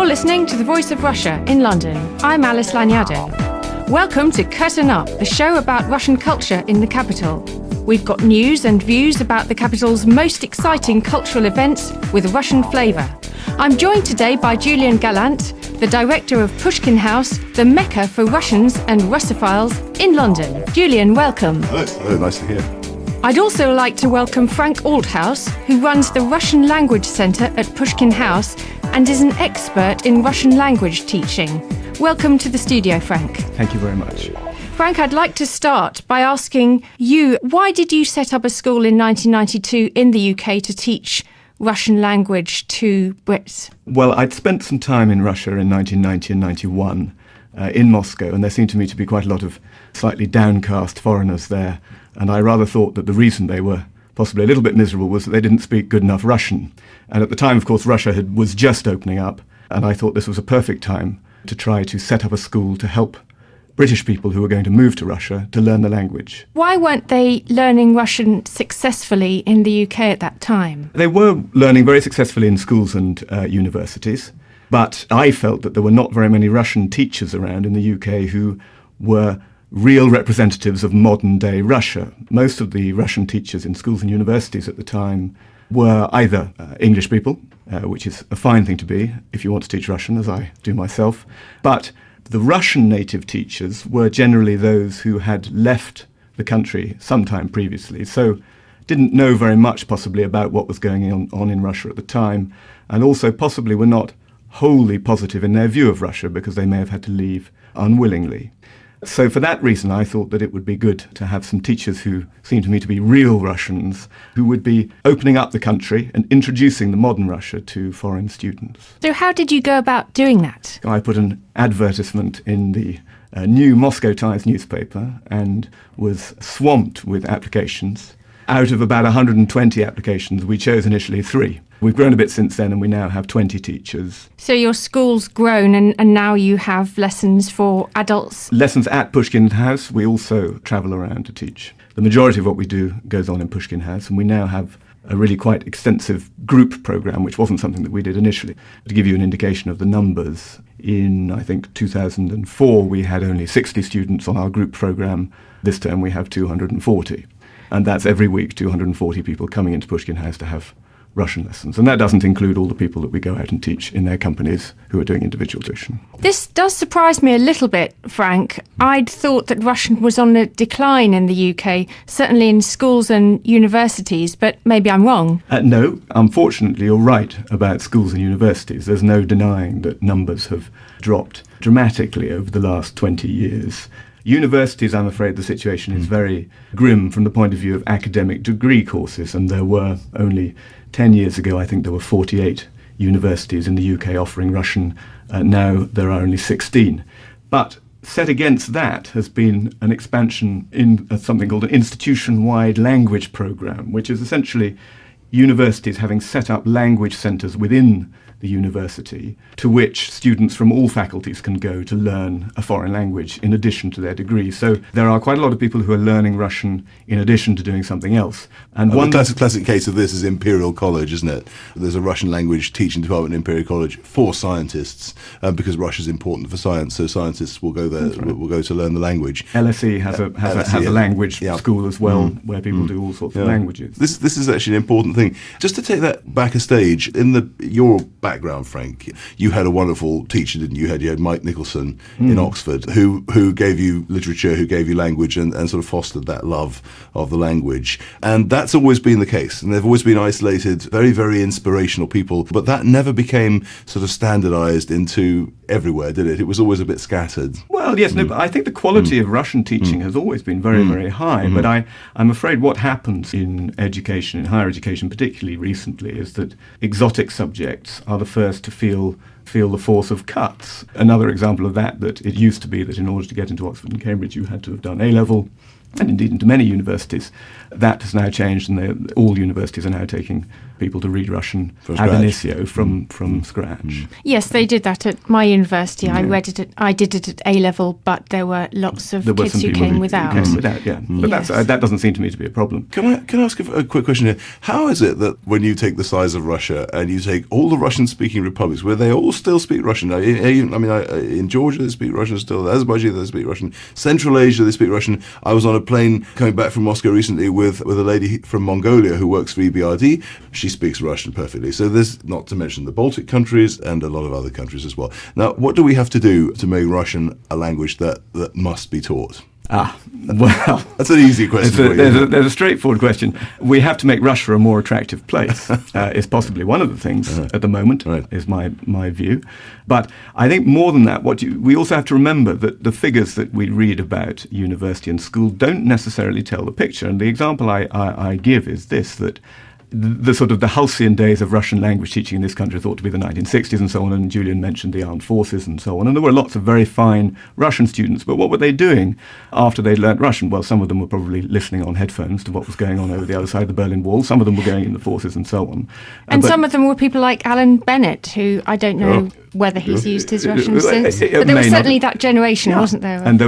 You're listening to The Voice of Russia in London. I'm Alice Lanyadoo. Welcome to Curtain Up, the show about Russian culture in the capital. We've got news and views about the capital's most exciting cultural events with a Russian flavour. I'm joined today by Julian Gallant, the director of Pushkin House, the mecca for Russians and Russophiles in London. Julian, welcome. Hello, nice to hear. I'd also like to welcome Frank Althaus, who runs the Russian Language Centre at Pushkin House and is an expert in Russian language teaching. Welcome to the studio, Frank. Thank you very much. Frank, I'd like to start by asking you, why did you set up a school in 1992 in the UK to teach Russian language to Brits? Well, I'd spent some time in Russia in 1990 and 91 in Moscow, and there seemed to me to be quite a lot of slightly downcast foreigners there. And I rather thought that the reason they were possibly a little bit miserable was that they didn't speak good enough Russian. And at the time, of course, Russia was just opening up, and I thought this was a perfect time to try to set up a school to help British people who were going to move to Russia to learn the language. Why weren't they learning Russian successfully in the UK at that time? They were learning very successfully in schools and universities, but I felt that there were not very many Russian teachers around in the UK who were real representatives of modern-day Russia. Most of the Russian teachers in schools and universities at the time were either English people, which is a fine thing to be if you want to teach Russian, as I do myself, but the Russian native teachers were generally those who had left the country sometime previously, so didn't know very much possibly about what was going on in Russia at the time, and also possibly were not wholly positive in their view of Russia because they may have had to leave unwillingly. So for that reason, I thought that it would be good to have some teachers who seemed to me to be real Russians, who would be opening up the country and introducing the modern Russia to foreign students. So how did you go about doing that? I put an advertisement in the new Moscow Times newspaper and was swamped with applications. Out of about 120 applications, we chose initially 3. We've grown a bit since then, and we now have 20 teachers. So your school's grown, and now you have lessons for adults? Lessons at Pushkin House. We also travel around to teach. The majority of what we do goes on in Pushkin House, and we now have a really quite extensive group programme, which wasn't something that we did initially. To give you an indication of the numbers, in, I think, 2004, we had only 60 students on our group programme. This term we have 240. And that's every week 240 people coming into Pushkin House to have Russian lessons. And that doesn't include all the people that we go out and teach in their companies who are doing individual tuition. This does surprise me a little bit, Frank. I'd thought that Russian was on a decline in the UK, certainly in schools and universities, but maybe I'm wrong. No, unfortunately you're right about schools and universities. There's no denying that numbers have dropped dramatically over the last 20 years. Universities, I'm afraid the situation is very grim from the point of view of academic degree courses, and there were only 10 years ago, I think there were 48 universities in the UK offering Russian. Now there are only 16. But set against that has been an expansion in something called an institution-wide language programme, which is essentially universities having set up language centres within the university to which students from all faculties can go to learn a foreign language in addition to their degree. So there are quite a lot of people who are learning Russian in addition to doing something else. And the classic case of this is Imperial College, isn't it? There's a Russian language teaching department at Imperial College for scientists because Russia is important for science, so scientists will go there, will go to learn the language. LSE has a language school as well where people do all sorts of languages. This is actually an important thing. Just to take that back a stage, in your background, Frank, you had a wonderful teacher, didn't you? You had Mike Nicholson in Oxford, who gave you literature, who gave you language, and sort of fostered that love of the language. And that's always been the case. And they've always been isolated, very, very inspirational people. But that never became sort of standardised into everywhere, did it? It was always a bit scattered. Well, yes, no, but I think the quality of Russian teaching has always been very, very high. But I'm afraid what happens in education, in higher education particularly recently, is that exotic subjects are the first to feel the force of cuts. Another example of that it used to be that in order to get into Oxford and Cambridge you had to have done A-level, and indeed into many universities. That has now changed, and all universities are now taking people to read Russian ab initio from scratch. Yes, they did that at my university. I did it at A-level, but there were lots of kids who came without. But that doesn't seem to me to be a problem. Can I ask a quick question here? How is it that when you take the size of Russia and you take all the Russian-speaking republics, where they all still speak Russian? In Georgia they speak Russian still, Azerbaijan they speak Russian, Central Asia they speak Russian. I was on a plane coming back from Moscow recently with a lady from Mongolia who works for EBRD. She speaks Russian perfectly. So there's, not to mention the Baltic countries and a lot of other countries as well. Now, what do we have to do to make Russian a language that must be taught? Well, that's an easy question. There's a straightforward question. We have to make Russia a more attractive place. Is possibly one of the things at the moment, is my view. But I think more than that, we also have to remember that the figures that we read about university and school don't necessarily tell the picture. And the example I give is this, that the sort of the halcyon days of Russian language teaching in this country thought to be the 1960s and so on, and Julian mentioned the armed forces and so on, and there were lots of very fine Russian students, but what were they doing after they'd learnt Russian? Well, some of them were probably listening on headphones to what was going on over the other side of the Berlin Wall, some of them were going in the forces and so on. And some of them were people like Alan Bennett, who I don't know whether he's used his Russian since, but there was certainly that generation, wasn't there? And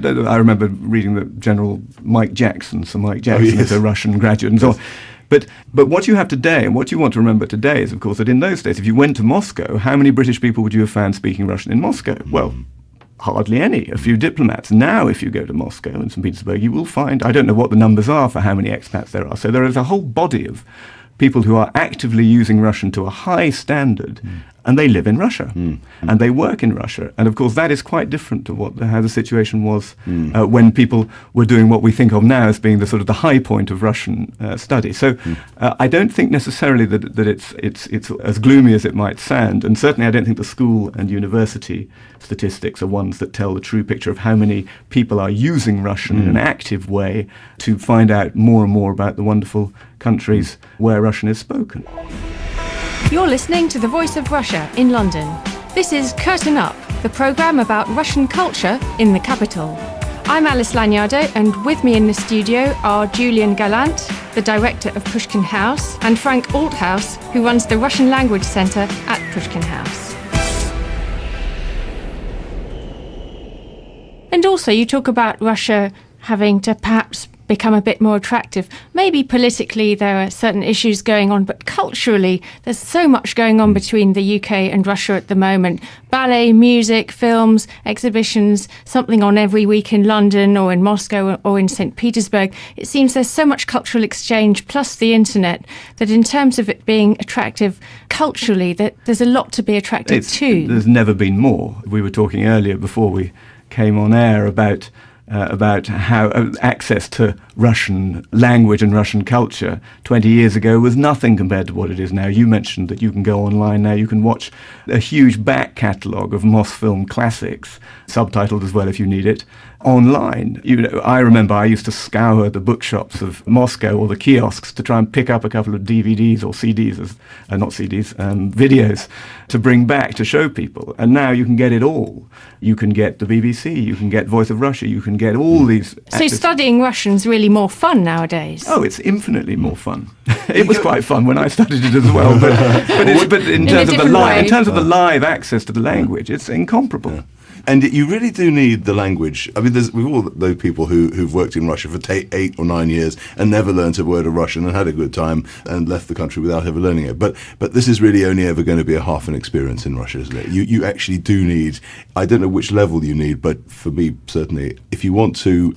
I remember reading that General Mike Jackson, Sir Mike Jackson is a Russian graduate and so on. But what you have today, and what you want to remember today, is, of course, that in those days, if you went to Moscow, how many British people would you have found speaking Russian in Moscow? Well, hardly any, a few diplomats. Now, if you go to Moscow and St. Petersburg, you will find, I don't know what the numbers are for how many expats there are. So there is a whole body of people who are actively using Russian to a high standard, and they live in Russia, and they work in Russia. And of course, that is quite different to how the situation was when people were doing what we think of now as being the sort of the high point of Russian study. So I don't think necessarily that it's as gloomy as it might sound, and certainly I don't think the school and university statistics are ones that tell the true picture of how many people are using Russian in an active way to find out more and more about the wonderful countries where Russian is spoken. You're listening to The Voice of Russia in London. This is Curtain Up, the programme about Russian culture in the capital. I'm Alice Lanyardo, and with me in the studio are Julian Gallant, the director of Pushkin House, and Frank Althaus, who runs the Russian Language Centre at Pushkin House. And also, you talk about Russia having to perhaps become a bit more attractive. Maybe politically there are certain issues going on, but culturally there's so much going on between the UK and Russia at the moment. Ballet, music, films, exhibitions, something on every week in London or in Moscow or in St. Petersburg. It seems there's so much cultural exchange plus the internet that in terms of it being attractive culturally, that there's a lot to be attracted to. There's never been more. We were talking earlier before we came on air about how access to Russian language and Russian culture 20 years ago was nothing compared to what it is now. You mentioned that you can go online now, you can watch a huge back catalogue of Mosfilm classics, subtitled as well if you need it, online. I remember I used to scour the bookshops of Moscow or the kiosks to try and pick up a couple of DVDs or CDs, videos, to bring back to show people. And now you can get it all. You can get the BBC, you can get Voice of Russia, you can get all these... So studying Russian's really more fun nowadays? Oh, it's infinitely more fun. It was quite fun when I studied it as well, but in terms of the live access to the language, it's incomparable. Yeah. And you really do need the language. I mean, we've all those people who've worked in Russia for 8 or 9 years and never learnt a word of Russian and had a good time and left the country without ever learning it. But this is really only ever going to be a half an experience in Russia, isn't it? You actually do need. I don't know which level you need, but for me, certainly, if you want to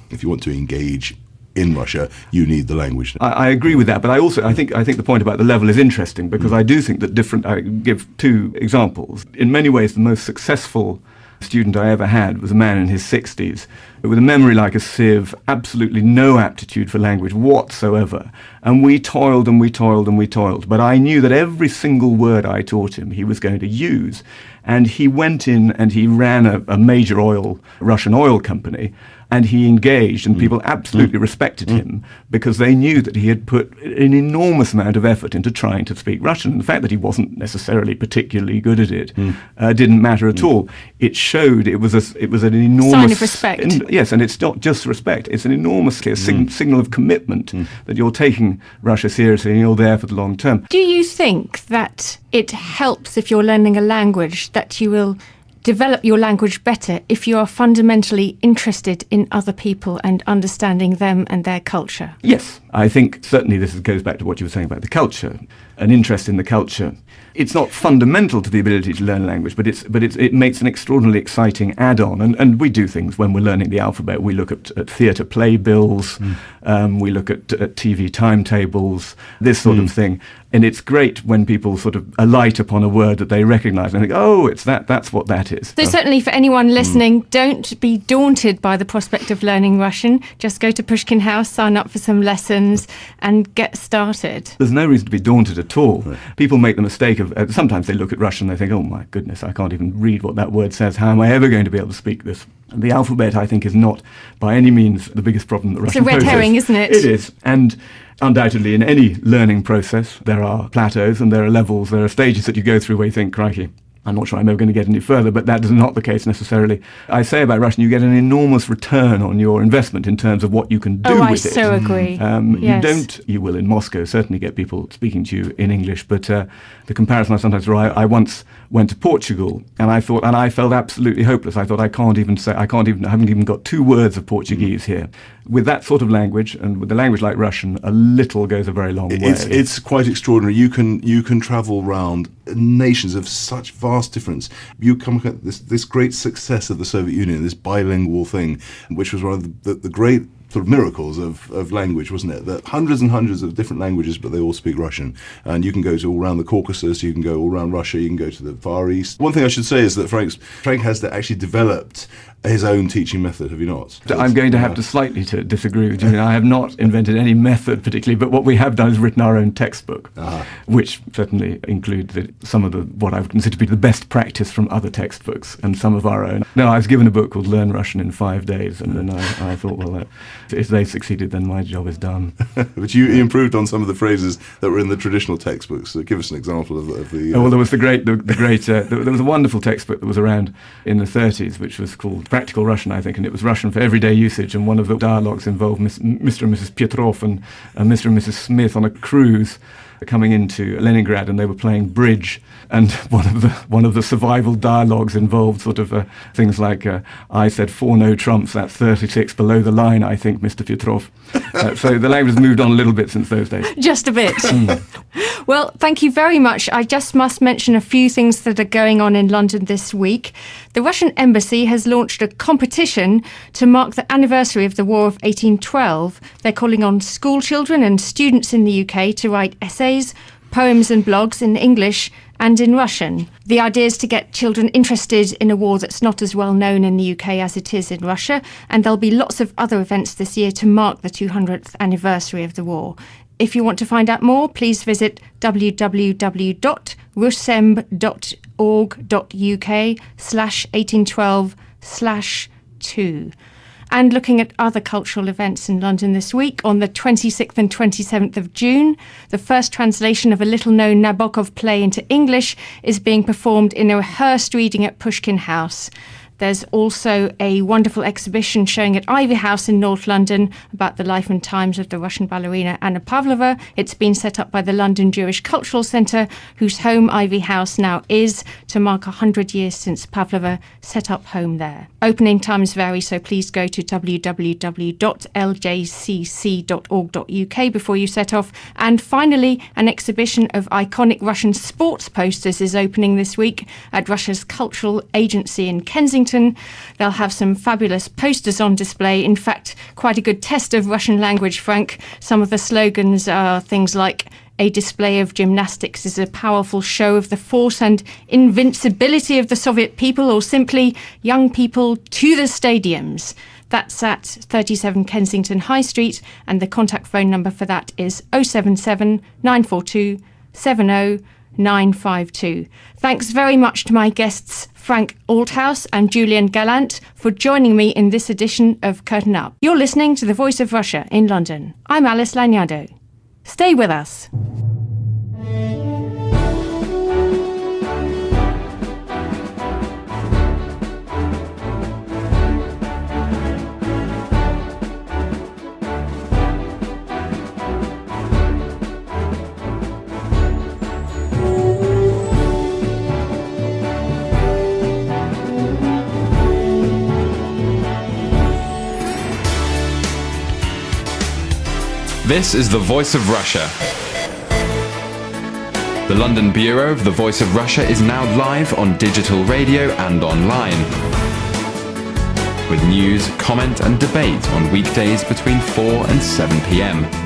engage in Russia, you need the language. I agree with that, but I think the point about the level is interesting because I do think that I give two examples. In many ways, the most successful student I ever had was a man in his 60s with a memory like a sieve, absolutely no aptitude for language whatsoever. And we toiled and we toiled and we toiled. But I knew that every single word I taught him, he was going to use. And he went in and he ran a major Russian oil company. And he engaged, and people absolutely respected him because they knew that he had put an enormous amount of effort into trying to speak Russian. And the fact that he wasn't necessarily particularly good at it didn't matter at all. It showed it was an enormous sign of respect. Yes, and it's not just respect; it's an enormous clear signal of commitment that you're taking Russia seriously and you're there for the long term. Do you think that it helps if you're learning a language that you will develop your language better if you are fundamentally interested in other people and understanding them and their culture? Yes, I think certainly this goes back to what you were saying about the culture, an interest in the culture. It's not fundamental to the ability to learn a language, but it makes an extraordinarily exciting add-on. And we do things when we're learning the alphabet. We look at theatre playbills, we look at TV timetables, this sort of thing. And it's great when people sort of alight upon a word that they recognise and think, oh, it's that's what that is. So certainly for anyone listening, don't be daunted by the prospect of learning Russian. Just go to Pushkin House, sign up for some lessons and get started. There's no reason to be daunted at all. Right. People make the mistake of, sometimes they look at Russian and they think, oh my goodness, I can't even read what that word says. How am I ever going to be able to speak this? And the alphabet, I think, is not by any means the biggest problem that Russian poses. It's a red herring, isn't it? It is. And undoubtedly, in any learning process, there are plateaus and there are levels, there are stages that you go through where you think, crikey, I'm not sure I'm ever going to get any further, but that is not the case necessarily. I say about Russian, you get an enormous return on your investment in terms of what you can do with it. I so agree. Yes. You will in Moscow certainly get people speaking to you in English, but the comparison I sometimes draw, I once went to Portugal and I felt absolutely hopeless. I thought I haven't even got 2 words of Portuguese here. With that sort of language and with a language like Russian, a little goes a very long way. It's quite extraordinary. You can travel around nations of such vast difference. You come at this great success of the Soviet Union, this bilingual thing, which was one of the great sort of miracles of language, wasn't it? That hundreds and hundreds of different languages, but they all speak Russian. And you can go to all around the Caucasus, you can go all around Russia, you can go to the Far East. One thing I should say is that Frank has actually developed his own teaching method, have you not? I'm going to have to slightly disagree with you. I have not invented any method particularly, but what we have done is written our own textbook, which certainly includes some of what I would consider to be the best practice from other textbooks and some of our own. No, I was given a book called Learn Russian in 5 days, and then I thought, well, if they succeeded, then my job is done. But you improved on some of the phrases that were in the traditional textbooks. So give us an example of the... well, there was there was a wonderful textbook that was around in the 30s, which was called Practical Russian, I think, and it was Russian for everyday usage, and one of the dialogues involved Mr. and Mrs. Petrov and Mr. and Mrs. Smith on a cruise coming into Leningrad, and they were playing bridge, and one of the survival dialogues involved sort of things like, I said 4 no trumps, that's 36 below the line, I think, Mr. Petrov. So the language has moved on a little bit since those days. Just a bit. Well, thank you very much. I just must mention a few things that are going on in London this week. The Russian Embassy has launched a competition to mark the anniversary of the War of 1812. They're calling on school children and students in the UK to write essays, poems and blogs in English and in Russian. The idea is to get children interested in a war that's not as well known in the UK as it is in Russia, and there'll be lots of other events this year to mark the 200th anniversary of the war. If you want to find out more, please visit www.russemb.org.uk/1812/2. And looking at other cultural events in London this week, on the 26th and 27th of June, the first translation of a little-known Nabokov play into English is being performed in a rehearsed reading at Pushkin House. There's also a wonderful exhibition showing at Ivy House in North London about the life and times of the Russian ballerina Anna Pavlova. It's been set up by the London Jewish Cultural Centre, whose home Ivy House now is, to mark 100 years since Pavlova set up home there. Opening times vary, so please go to www.ljcc.org.uk before you set off. And finally, an exhibition of iconic Russian sports posters is opening this week at Russia's Cultural Agency in Kensington. They'll have some fabulous posters on display. In fact, quite a good test of Russian language, Frank. Some of the slogans are things like, a display of gymnastics is a powerful show of the force and invincibility of the Soviet people, or simply, young people to the stadiums. That's at 37 Kensington High Street, and the contact phone number for that is 077 942 70 952. Thanks very much to my guests Frank Althaus and Julian Gallant for joining me in this edition of Curtain Up. You're listening to the Voice of Russia in London. I'm Alice Lanyadoo. Stay with us. This is the Voice of Russia. The London Bureau of the Voice of Russia is now live on digital radio and online, with news, comment and debate on weekdays between 4 and 7 p.m.